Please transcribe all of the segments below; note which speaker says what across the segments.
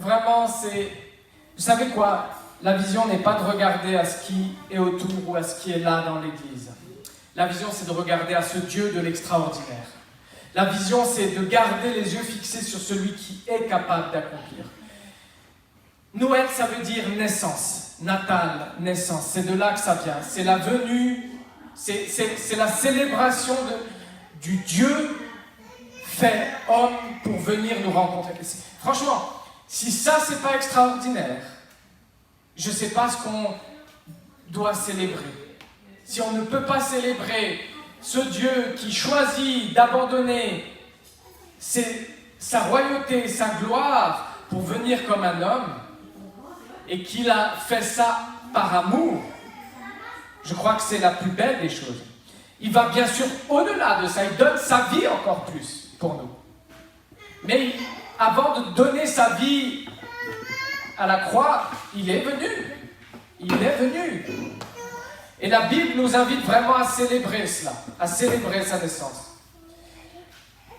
Speaker 1: vraiment, c'est... Vous savez quoi? La vision n'est pas de regarder à ce qui est autour ou à ce qui est là dans l'Église. La vision, c'est de regarder à ce Dieu de l'extraordinaire. La vision, c'est de garder les yeux fixés sur celui qui est capable d'accomplir. Noël, ça veut dire naissance. Natal, naissance. C'est de là que ça vient. C'est la venue, c'est la célébration du Dieu fait homme pour venir nous rencontrer. Franchement, si ça, c'est pas extraordinaire, je ne sais pas ce qu'on doit célébrer. Si on ne peut pas célébrer ce Dieu qui choisit d'abandonner sa royauté, sa gloire pour venir comme un homme, et qu'il a fait ça par amour, je crois que c'est la plus belle des choses. Il va bien sûr au-delà de ça, il donne sa vie encore plus pour nous. Mais avant de donner sa vie à la croix, il est venu. Il est venu. Et la Bible nous invite vraiment à célébrer cela, à célébrer sa naissance.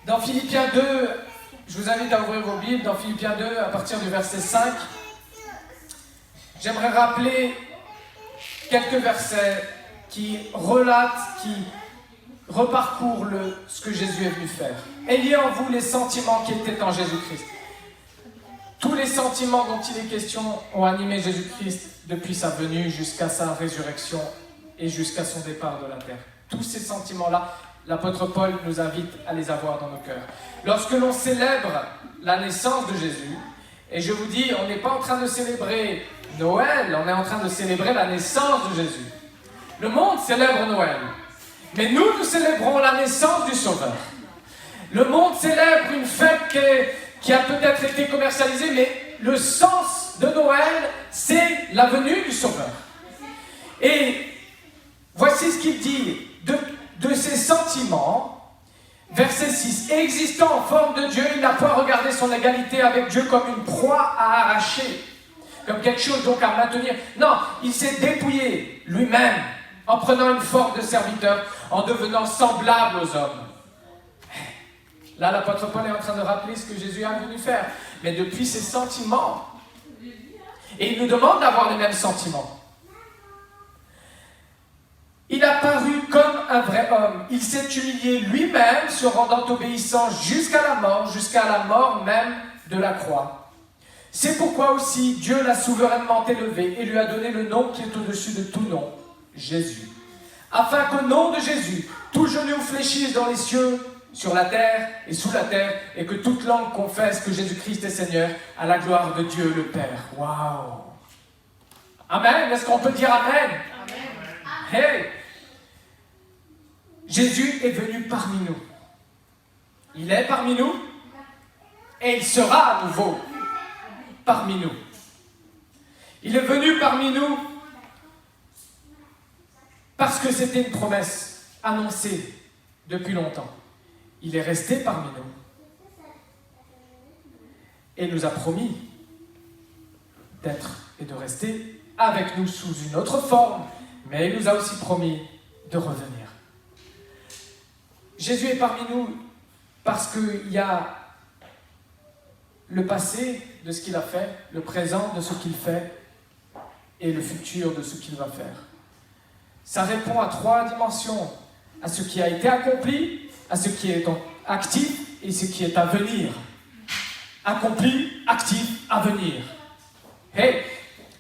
Speaker 1: Dans Philippiens 2, je vous invite à ouvrir vos Bibles, dans Philippiens 2, à partir du verset 5, j'aimerais rappeler quelques versets qui relatent, qui reparcourent ce que Jésus est venu faire. Ayez en vous les sentiments qui étaient en Jésus-Christ. Tous les sentiments dont il est question ont animé Jésus-Christ depuis sa venue jusqu'à sa résurrection et jusqu'à son départ de la terre. Tous ces sentiments-là, l'apôtre Paul nous invite à les avoir dans nos cœurs. Lorsque l'on célèbre la naissance de Jésus, et je vous dis, on n'est pas en train de célébrer Noël, on est en train de célébrer la naissance de Jésus. Le monde célèbre Noël, mais nous célébrons la naissance du Sauveur. Le monde célèbre une fête qui a peut-être été commercialisée, mais le sens de Noël, c'est la venue du Sauveur. Et voici ce qu'il dit de ses sentiments, verset 6. Existant en forme de Dieu, il n'a point regardé son égalité avec Dieu comme une proie à arracher, comme quelque chose donc à maintenir. Non, il s'est dépouillé lui-même en prenant une forme de serviteur, en devenant semblable aux hommes. Là, l'apôtre Paul est en train de rappeler ce que Jésus a venu faire. Mais depuis ses sentiments. Et il nous demande d'avoir les mêmes sentiments. Il a paru comme un vrai homme. Il s'est humilié lui-même, se rendant obéissant jusqu'à la mort même de la croix. C'est pourquoi aussi Dieu l'a souverainement élevé et lui a donné le nom qui est au-dessus de tout nom, Jésus. Afin qu'au nom de Jésus, tout genou fléchisse dans les cieux, sur la terre et sous la terre, et que toute langue confesse que Jésus-Christ est Seigneur, à la gloire de Dieu le Père. Waouh! Amen! Est-ce qu'on peut dire Amen? Amen. Hey! Jésus est venu parmi nous. Il est parmi nous, et il sera à nouveau parmi nous. Il est venu parmi nous parce que c'était une promesse annoncée depuis longtemps. Il est resté parmi nous et nous a promis d'être et de rester avec nous sous une autre forme, mais il nous a aussi promis de revenir. Jésus est parmi nous parce qu'il y a le passé de ce qu'il a fait, le présent de ce qu'il fait et le futur de ce qu'il va faire. Ça répond à 3 dimensions, à ce qui a été accompli, à ce qui est actif et ce qui est à venir. Accompli, actif, à venir. Hey,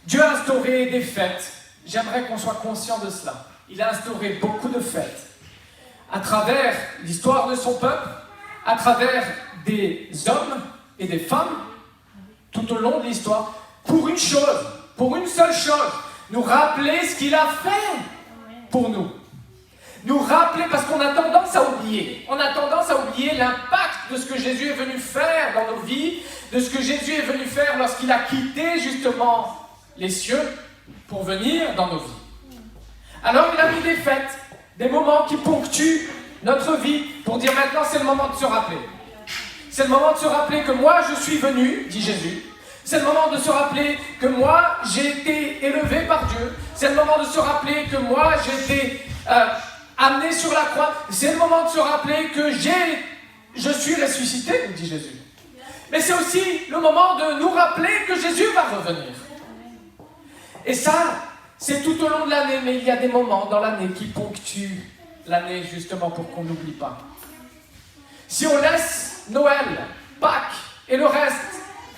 Speaker 1: Dieu a instauré des fêtes. J'aimerais qu'on soit conscient de cela. Il a instauré beaucoup de fêtes à travers l'histoire de son peuple, à travers des hommes et des femmes, tout au long de l'histoire, pour une chose, pour une seule chose, nous rappeler ce qu'il a fait pour nous. Nous rappeler, parce qu'on a tendance à oublier. On a tendance à oublier l'impact de ce que Jésus est venu faire dans nos vies, de ce que Jésus est venu faire lorsqu'il a quitté justement les cieux pour venir dans nos vies. Alors il a mis des fêtes, des moments qui ponctuent notre vie pour dire maintenant c'est le moment de se rappeler. C'est le moment de se rappeler que moi je suis venu, dit Jésus. C'est le moment de se rappeler que moi j'ai été élevé par Dieu. C'est le moment de se rappeler que moi j'ai été amené sur la croix. C'est le moment de se rappeler que je suis ressuscité, dit Jésus. Mais c'est aussi le moment de nous rappeler que Jésus va revenir. Et ça, c'est tout au long de l'année, mais il y a des moments dans l'année qui ponctuent l'année justement pour qu'on n'oublie pas. Si on laisse Noël, Pâques et le reste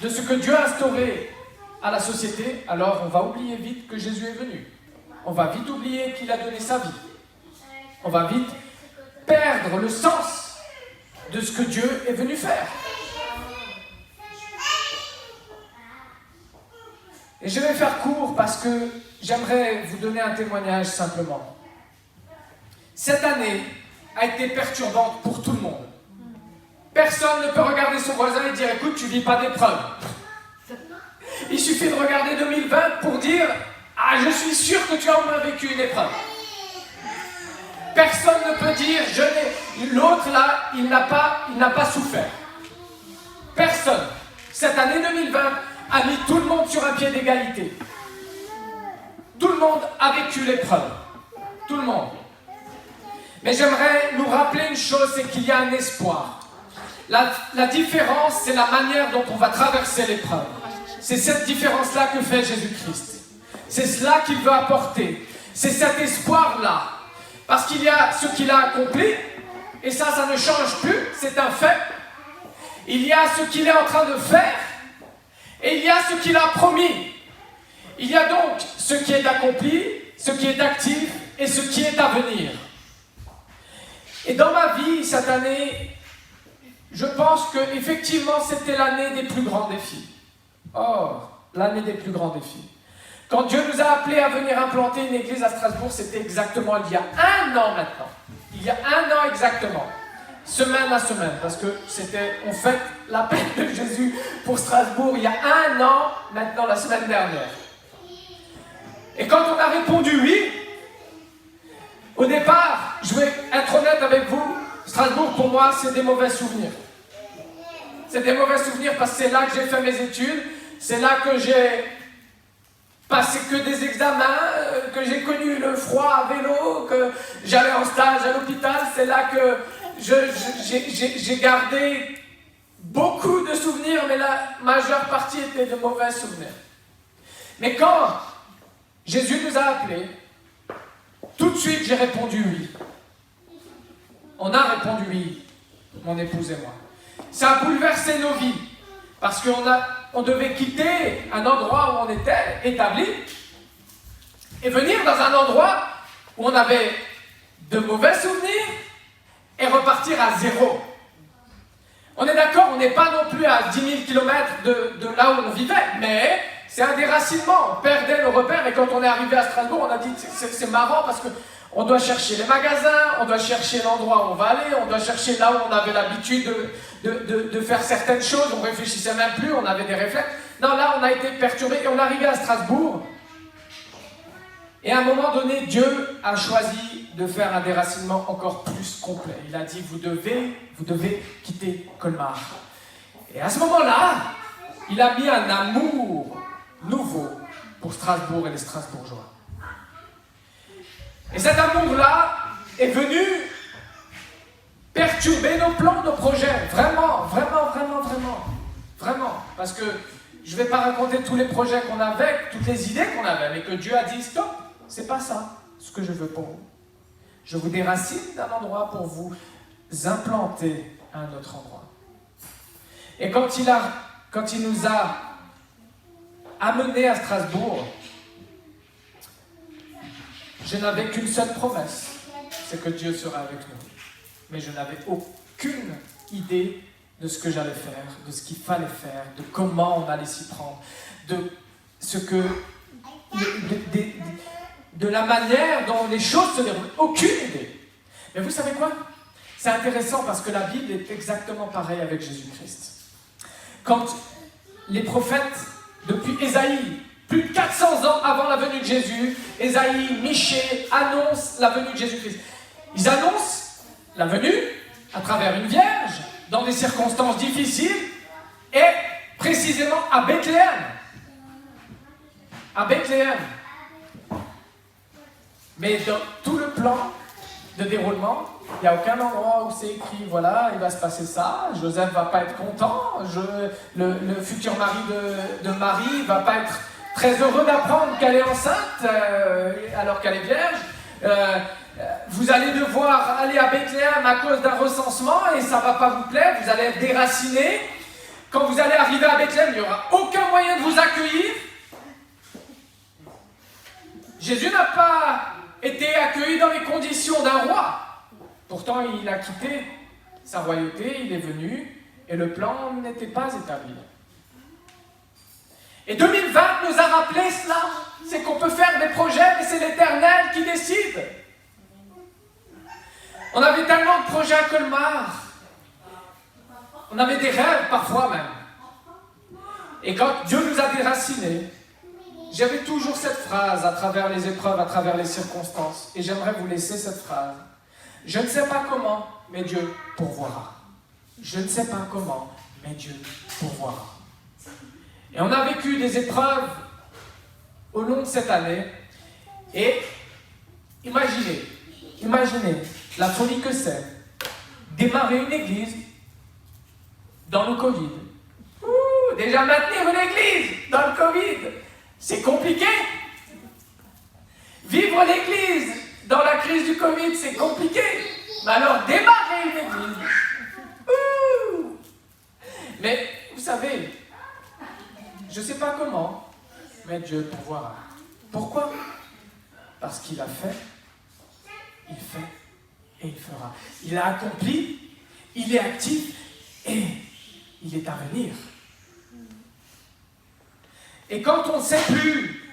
Speaker 1: de ce que Dieu a instauré à la société, alors on va oublier vite que Jésus est venu. On va vite oublier qu'il a donné sa vie. On va vite perdre le sens de ce que Dieu est venu faire. Et je vais faire court parce que j'aimerais vous donner un témoignage simplement. Cette année a été perturbante pour tout le monde. Personne ne peut regarder son voisin et dire « Écoute, tu ne vis pas d'épreuve ». Il suffit de regarder 2020 pour dire « Ah, je suis sûr que tu as au moins vécu une épreuve ». Personne ne peut dire « L'autre là, il n'a pas souffert ». Personne. Cette année 2020 a mis tout le monde sur un pied d'égalité. Tout le monde a vécu l'épreuve. Tout le monde. Mais j'aimerais nous rappeler une chose, c'est qu'il y a un espoir. La différence, c'est la manière dont on va traverser l'épreuve. C'est cette différence-là que fait Jésus-Christ. C'est cela qu'il veut apporter. C'est cet espoir-là. Parce qu'il y a ce qu'il a accompli, et ça ne change plus, c'est un fait. Il y a ce qu'il est en train de faire, et il y a ce qu'il a promis. Il y a donc ce qui est accompli, ce qui est actif, et ce qui est à venir. Et dans ma vie, cette année, je pense qu'effectivement, c'était l'année des plus grands défis. Oh, l'année des plus grands défis. Quand Dieu nous a appelés à venir implanter une église à Strasbourg, c'était exactement il y a 1 an maintenant. Il y a 1 an exactement. Semaine à semaine, parce que on fête l'appel de Jésus pour Strasbourg il y a 1 an maintenant, la semaine dernière. Et quand on a répondu oui, au départ, je vais être honnête avec vous, Strasbourg pour moi c'est des mauvais souvenirs. C'est des mauvais souvenirs parce que c'est là que j'ai fait mes études, c'est là que j'ai passé que des examens, que j'ai connu le froid à vélo, que j'allais en stage à l'hôpital, c'est là que j'ai gardé beaucoup de souvenirs, mais la majeure partie était de mauvais souvenirs. Mais quand Jésus nous a appelés, tout de suite j'ai répondu oui. On a répondu oui, mon épouse et moi. Ça a bouleversé nos vies, parce qu'on devait quitter un endroit où on était établi et venir dans un endroit où on avait de mauvais souvenirs et repartir à zéro. On est d'accord, on n'est pas non plus à 10 000 km de là où on vivait, mais c'est un déracinement. On perdait nos repères et quand on est arrivé à Strasbourg, on a dit c'est marrant parce qu'on doit chercher les magasins, on doit chercher l'endroit où on va aller, on doit chercher là où on avait l'habitude de faire certaines choses, on ne réfléchissait même plus, on avait des réflexes. Non, là on a été perturbé et on est arrivé à Strasbourg. Et à un moment donné, Dieu a choisi de faire un déracinement encore plus complet. Il a dit, vous devez quitter Colmar. Et à ce moment-là, il a mis un amour nouveau pour Strasbourg et les Strasbourgeois. Et cet amour-là est venu perturber nos plans, nos projets. Vraiment. Parce que je ne vais pas raconter tous les projets qu'on avait, toutes les idées qu'on avait, mais que Dieu a dit, stop, c'est pas ça ce que je veux pour vous. Je vous déracine d'un endroit pour vous implanter à un autre endroit. Et quand il nous a amenés à Strasbourg, je n'avais qu'une seule promesse, c'est que Dieu sera avec nous. Mais je n'avais aucune idée de ce que j'allais faire, de ce qu'il fallait faire, de comment on allait s'y prendre, de la manière dont les choses se déroulent. Aucune idée. Mais vous savez quoi? C'est intéressant parce que la Bible est exactement pareille avec Jésus-Christ. Quand les prophètes, depuis Ésaïe, plus de 400 ans avant la venue de Jésus, Ésaïe, Michée annoncent la venue de Jésus-Christ. Ils annoncent la venue à travers une vierge, dans des circonstances difficiles, et précisément à Bethléem. À Bethléem. Mais dans tout le plan de déroulement, Il n'y a aucun endroit où c'est écrit, voilà, il va se passer ça, Joseph ne va pas être content, le futur mari de Marie ne va pas être très heureux d'apprendre qu'elle est enceinte alors qu'elle est vierge. Vous allez devoir aller à Bethléem à cause d'un recensement et ça ne va pas vous plaire, vous allez être déraciné. Quand vous allez arriver à Bethléem, il n'y aura aucun moyen de vous accueillir. Jésus n'a pas été accueilli dans les conditions d'un roi. Pourtant, il a quitté sa royauté, il est venu et le plan n'était pas établi. Et 2020 nous a rappelé cela. C'est qu'on peut faire des projets, mais c'est l'Éternel qui décide. On avait tellement de projets à Colmar. On avait des rêves parfois même. Et quand Dieu nous a déracinés, j'avais toujours cette phrase à travers les épreuves, à travers les circonstances. Et j'aimerais vous laisser cette phrase. Je ne sais pas comment, mais Dieu pourvoira. Je ne sais pas comment, mais Dieu pourvoira. Et on a vécu des épreuves au long de cette année. Et imaginez la folie que c'est démarrer une église dans le Covid. Déjà maintenir une église dans le Covid, c'est compliqué. Vivre l'église dans la crise du Covid, c'est compliqué. Mais alors démarrer une église. Mais vous savez, je ne sais pas comment, mais Dieu pourvoira. Pourquoi? Parce qu'il a fait, il fait et il fera. Il a accompli, il est actif et il est à venir. Et quand on ne sait plus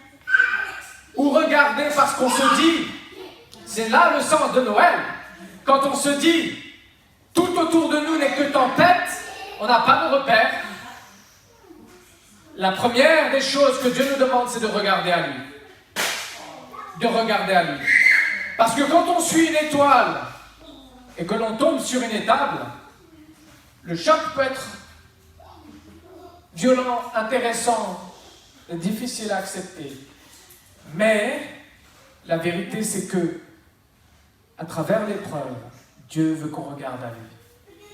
Speaker 1: où regarder parce qu'on se dit, c'est là le sens de Noël, quand on se dit, tout autour de nous n'est que tempête, on n'a pas de repère. La première des choses que Dieu nous demande, c'est de regarder à lui. De regarder à lui. Parce que quand on suit une étoile et que l'on tombe sur une étable, le choc peut être violent, intéressant, difficile à accepter. Mais la vérité, c'est que à travers l'épreuve, Dieu veut qu'on regarde à lui.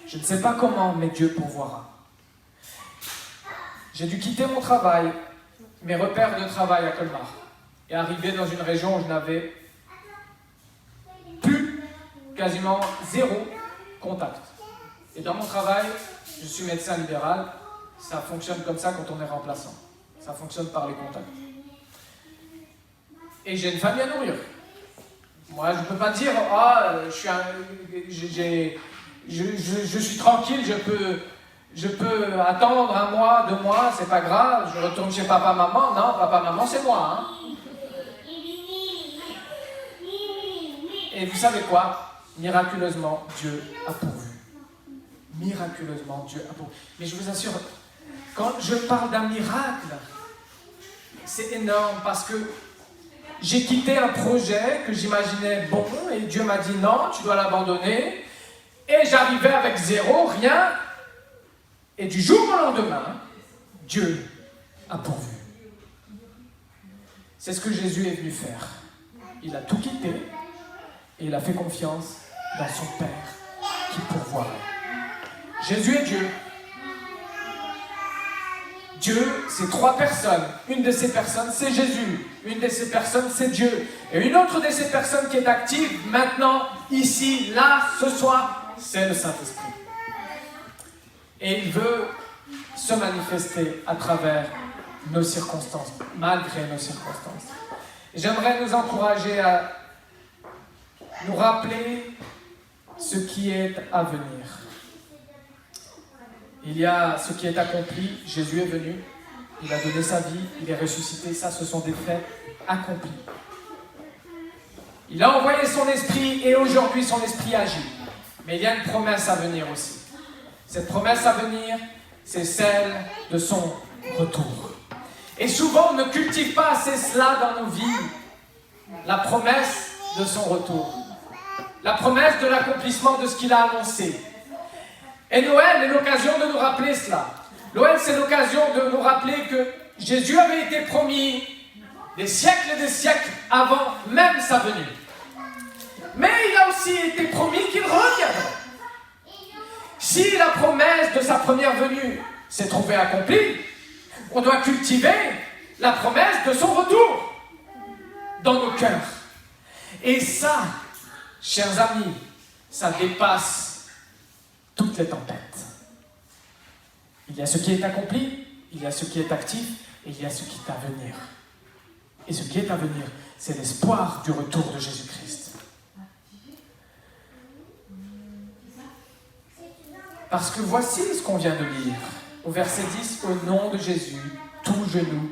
Speaker 1: Je ne sais pas comment, mais Dieu pourvoira. J'ai dû quitter mon travail, mes repères de travail à Colmar, et arriver dans une région où je n'avais plus, quasiment zéro contact. Et dans mon travail, je suis médecin libéral, ça fonctionne comme ça quand on est remplaçant. Ça fonctionne par les contacts. Et j'ai une famille à nourrir. Moi, je ne peux pas dire, je suis tranquille, je peux attendre 1 mois, 2 mois, c'est pas grave, je retourne chez papa, maman. Non, papa, maman, c'est moi. Hein. Et vous savez quoi? Miraculeusement, Dieu a pourvu. Miraculeusement, Dieu a pourvu. Mais je vous assure, quand je parle d'un miracle, c'est énorme parce que j'ai quitté un projet que j'imaginais bon et Dieu m'a dit non, tu dois l'abandonner. Et j'arrivais avec 0, rien. Et du jour au lendemain, Dieu a pourvu. C'est ce que Jésus est venu faire. Il a tout quitté et il a fait confiance dans son Père qui pourvoirait. Jésus est Dieu. Dieu, c'est 3 personnes. Une de ces personnes, c'est Jésus. Une de ces personnes, c'est Dieu. Et une autre de ces personnes qui est active maintenant, ici, là, ce soir, c'est le Saint-Esprit. Et il veut se manifester à travers nos circonstances, malgré nos circonstances. J'aimerais nous encourager à nous rappeler ce qui est à venir. Il y a ce qui est accompli, Jésus est venu, il a donné sa vie, il est ressuscité, ça ce sont des faits accomplis. Il a envoyé son esprit et aujourd'hui son esprit agit. Mais il y a une promesse à venir aussi. Cette promesse à venir, c'est celle de son retour. Et souvent on ne cultive pas assez cela dans nos vies. La promesse de son retour. La promesse de l'accomplissement de ce qu'il a annoncé. Et Noël est l'occasion de nous rappeler cela. Noël, c'est l'occasion de nous rappeler que Jésus avait été promis des siècles et des siècles avant même sa venue. mais il a aussi été promis qu'il reviendrait. Si la promesse de sa première venue s'est trouvée accomplie, on doit cultiver la promesse de son retour dans nos cœurs. Et ça, chers amis, ça dépasse toutes les tempêtes. Il y a ce qui est accompli, il y a ce qui est actif, et il y a ce qui est à venir. Et ce qui est à venir, c'est l'espoir du retour de Jésus-Christ. Parce que voici ce qu'on vient de lire. Au verset 10, au nom de Jésus, tout genou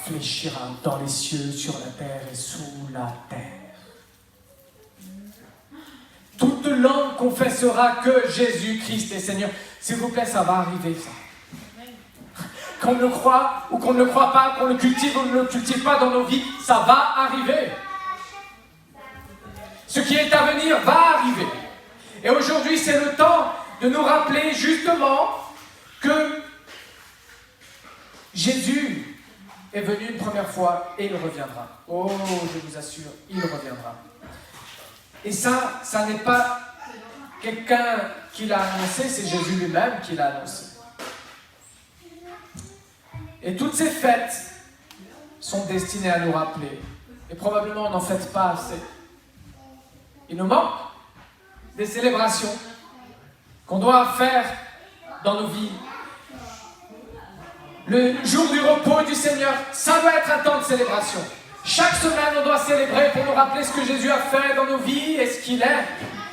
Speaker 1: fléchira dans les cieux, sur la terre et sous la terre. Toute langue confessera que Jésus-Christ est Seigneur. S'il vous plaît, ça va arriver, ça. Qu'on le croit ou qu'on ne le croit pas, qu'on le cultive ou ne le cultive pas dans nos vies, ça va arriver. Ce qui est à venir va arriver. Et aujourd'hui, c'est le temps de nous rappeler justement que Jésus est venu une première fois et il reviendra. Oh, je vous assure, il reviendra. Et ça n'est pas quelqu'un qui l'a annoncé, c'est Jésus lui-même qui l'a annoncé. Et toutes ces fêtes sont destinées à nous rappeler. Et probablement on n'en fête pas assez. Il nous manque des célébrations qu'on doit faire dans nos vies. Le jour du repos du Seigneur, ça doit être un temps de célébration. Chaque semaine, on doit célébrer pour nous rappeler ce que Jésus a fait dans nos vies et ce qu'il est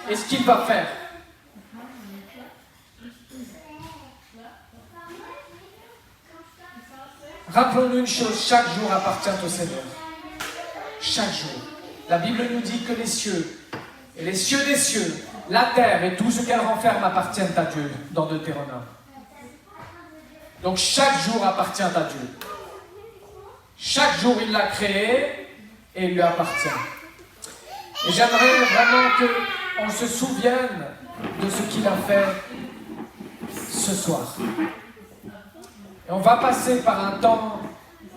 Speaker 1: et ce qu'il va faire. Rappelons-nous une chose, chaque jour appartient au Seigneur. Chaque jour. La Bible nous dit que les cieux, et les cieux des cieux, la terre et tout ce qu'elle renferme appartiennent à Dieu, dans Deutéronome. Donc chaque jour appartient à Dieu. Chaque jour, il l'a créé et il lui appartient. Et j'aimerais vraiment qu'on se souvienne de ce qu'il a fait ce soir. Et on va passer par un temps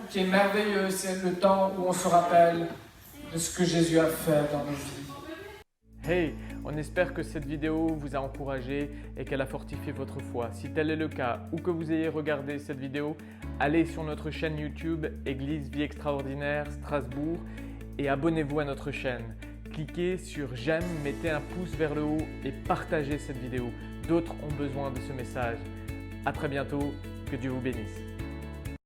Speaker 1: qui est merveilleux, c'est le temps où on se rappelle de ce que Jésus a fait dans nos vies.
Speaker 2: Hey, on espère que cette vidéo vous a encouragé et qu'elle a fortifié votre foi. Si tel est le cas ou que vous ayez regardé cette vidéo, allez sur notre chaîne YouTube Église Vie Extraordinaire Strasbourg et abonnez-vous à notre chaîne. Cliquez sur j'aime, mettez un pouce vers le haut et partagez cette vidéo. D'autres ont besoin de ce message. À très bientôt, que Dieu vous bénisse.